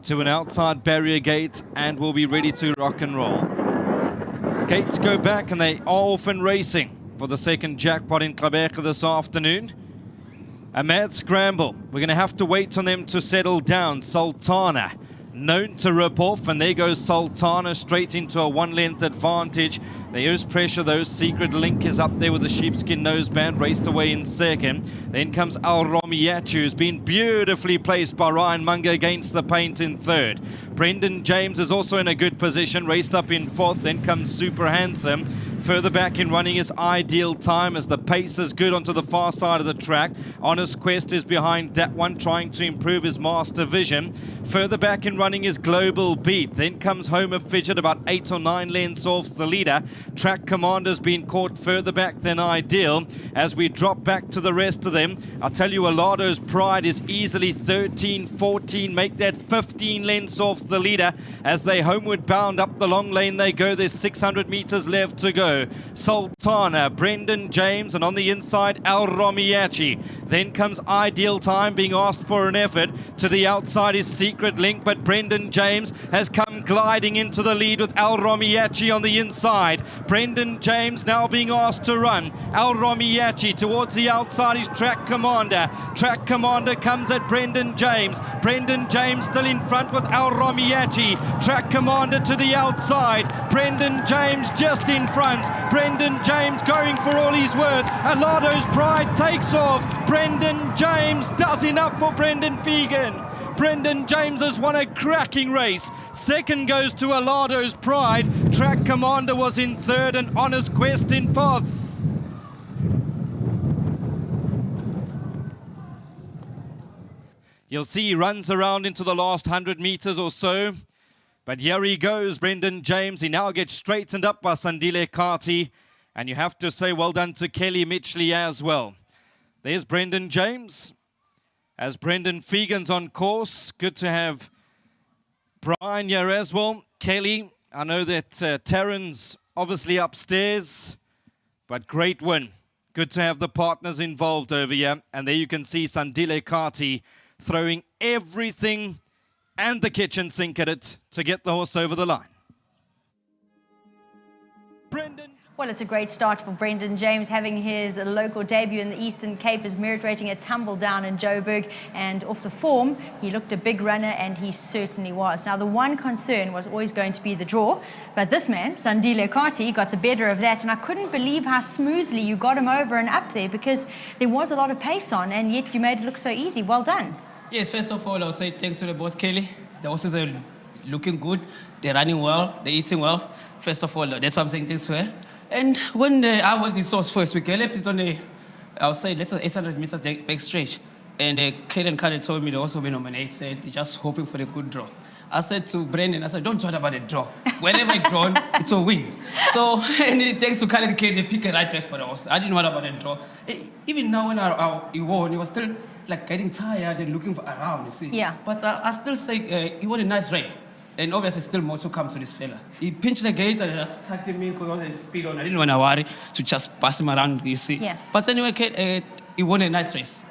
to an outside barrier gate and will be ready to rock and roll. Gates go back and they are off and racing for the second jackpot in Gqeberha this afternoon. A mad scramble. We're going to have to wait on them to settle down. Sultana known to rip off, and there goes Sultana straight into a one-length advantage. There is pressure though. Secret Link is up there with the sheepskin noseband, raced away in second. Then comes Al Romiachu, who's been beautifully placed by Ryan Munger against the paint in third. Brenden James is also in a good position, raced up in fourth. Then comes Super Handsome. Further back in running is Ideal Time as the pace is good onto the far side of the track. Honest Quest is behind that one, trying to improve his master vision. Further back in running is Global Beat. Then comes Homer Fidget, about 8 or 9 lengths off the leader. Track Commander's been caught further back than Ideal. As we drop back to the rest of them, I'll tell you, Alado's Pride is easily 13, 14, make that 15 lengths off the leader. As they homeward bound up the long lane they go, there's 600 meters left to go. Sultana, Brenden James, and on the inside, Al Romiachi. Then comes Ideal Time being asked for an effort. To the outside is Secret Link, but Brenden James has come gliding into the lead with Al Romiachi on the inside. Brenden James now being asked to run. Al Romiachi towards the outside is Track Commander. Track Commander comes at Brenden James. Brenden James still in front with Al Romiachi. Track Commander to the outside. Brenden James just in front. Brenden James going for all he's worth. Alado's Pride takes off. Brenden James does enough for Brendan Fegan. Brenden James has won a cracking race. Second goes to Alado's Pride. Track Commander was in third and Honest Quest in fourth. You'll see he runs around into the last 100 meters or so. But here he goes, Brenden James. He now gets straightened up by Sandile Khathi. And you have to say well done to Kelly Mitchley as well. There's Brenden James. As Brendan Fegan's on course. Good to have Brian here as well. Kelly, I know that Taryn's obviously upstairs. But great win. Good to have the partners involved over here. And there you can see Sandile Khathi throwing everything and the kitchen sink at it to get the horse over the line. Brenden. Well, it's a great start for Brenden James, having his local debut in the Eastern Cape, is merit rating a tumble down in Joburg, and off the form, he looked a big runner, and he certainly was. Now, the one concern was always going to be the draw, but this man, Sandile Khathi, got the better of that, and I couldn't believe how smoothly you got him over and up there, because there was a lot of pace on, and yet you made it look so easy. Well done. Yes, first of all, I'll say thanks to the boss, Kelly. The horses are looking good. They're running well. They're eating well. First of all, that's why I'm saying thanks to her. And when I went this horse first, we galloped on a, I'll say, let's say 800 meters back stretch. And Kelly and Khathi told me they also been nominated, just hoping for the good draw. I said to Brenden, I said, don't worry about the draw. Whenever it's drawn, it's a win. So, and thanks to Khathi and Kelly, they picked the right race for the horse. I didn't worry about the draw. Even now when he won, he was still like getting tired and looking for around, you see. Yeah. But I still say he won a nice race. And obviously still more to come to this fella. He pinched the gate and I just tucked him in because there was a speed on. I didn't want to worry to just pass him around, you see. Yeah. But anyway, he won a nice race.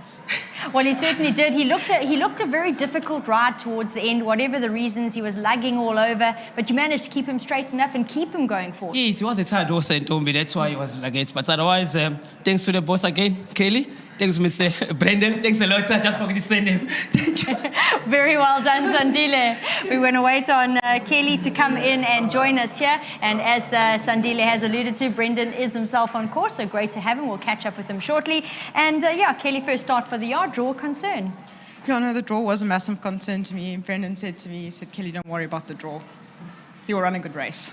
Well, he certainly did. He looked a very difficult ride towards the end, whatever the reasons. He was lugging all over, but you managed to keep him straight enough and keep him going forward. Yes, he was a tired horse and told me that's why he was luggage. But otherwise, thanks to the boss again, Kelly. Thanks, Mr. Brenden. Thanks a lot, sir. Just forget to say name. Thank you. Very well done, Sandile. We're going to wait on Kelly to come in and join us here. And as Sandile has alluded to, Brenden is himself on course, so great to have him. We'll catch up with him shortly. And yeah, Kelly, first start for the yard. Draw concern. Yeah, no, the draw was a massive concern to me. Brenden said to me, he said, Kelly, don't worry about the draw. You'll run a good race.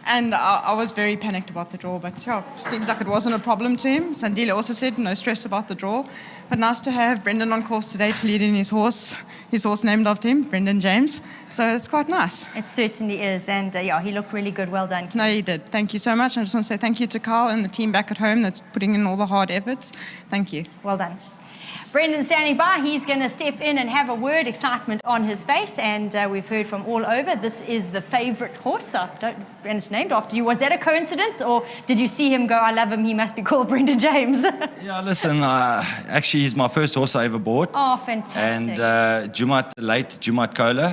And I was very panicked about the draw, but yeah, seems like it wasn't a problem to him. Sandile also said no stress about the draw. But nice to have Brenden on course today to lead in his horse named after him, Brenden James. So it's quite nice. It certainly is. And yeah, he looked really good. Well done. No, he did. Thank you so much. I just want to say thank you to Carl and the team back at home that's putting in all the hard efforts. Thank you. Well done. Brenden standing by. He's going to step in and have a word, excitement on his face. And we've heard from all over. This is the favourite horse. And it's named after you. Was that a coincidence? Or did you see him go, I love him, he must be called Brenden James? Yeah, listen, actually he's my first horse I ever bought. Oh, fantastic. And late Jumat Kola,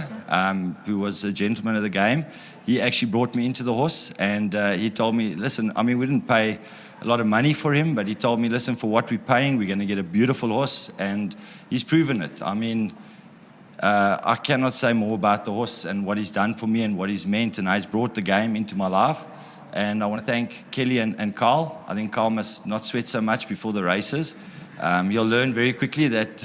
who was a gentleman of the game, he actually brought me into the horse. And he told me, listen, I mean, we didn't pay a lot of money for him, but he told me, listen, for what we're paying, we're going to get a beautiful horse, and he's proven it. I mean, I cannot say more about the horse and what he's done for me and what he's meant, and how he's brought the game into my life. And I want to thank Kelly and Carl. I think Carl must not sweat so much before the races. You'll learn very quickly that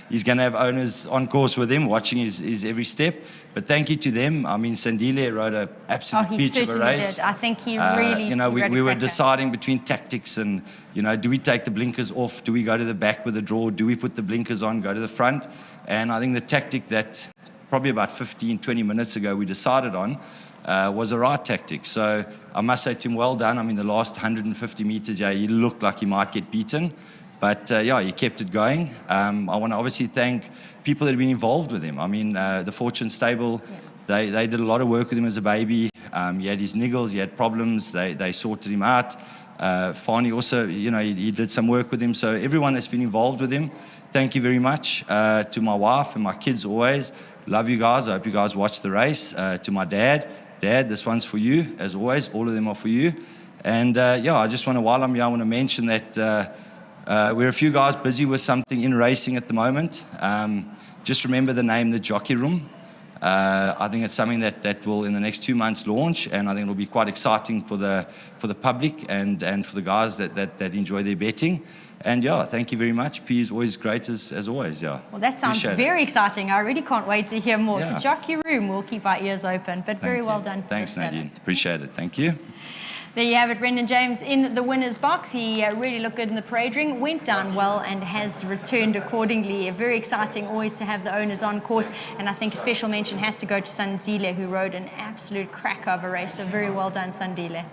he's going to have owners on course with him, watching his every step. But thank you to them. I mean, Sandile rode an absolute peach of a race. Did. I think he really. You know, we were deciding between tactics and, you know, do we take the blinkers off? Do we go to the back with the draw? Do we put the blinkers on, go to the front? And I think the tactic that probably about 15, 20 minutes ago we decided on was a right tactic. So I must say to him, well done. I mean, the last 150 meters, yeah, he looked like he might get beaten. But yeah, he kept it going. I want to obviously thank people that have been involved with him. I mean, the Fortune Stable, they did a lot of work with him as a baby. He had his niggles, he had problems, they sorted him out. Fani also, you know, he did some work with him. So everyone that's been involved with him, thank you very much. To my wife and my kids always, love you guys. I hope you guys watch the race. To my dad, this one's for you, as always. All of them are for you. And yeah, I just want to, while I'm here, I want to mention that we're a few guys busy with something in racing at the moment. Just remember the name, the Jockey Room. I think it's something that will, in the next 2 months, launch, and I think it'll be quite exciting for the public and for the guys that enjoy their betting. And yeah, thank you very much. P is always great as always. Yeah. Well, that sounds very exciting. I really can't wait to hear more. Yeah. The Jockey Room, we'll keep our ears open. But very well done. Thanks, Nadine. Appreciate it. Thank you. There you have it, Brenden James in the winner's box. He really looked good in the parade ring, went down well and has returned accordingly. Very exciting always to have the owners on course, and I think a special mention has to go to Sandile, who rode an absolute cracker of a race. So very well done, Sandile.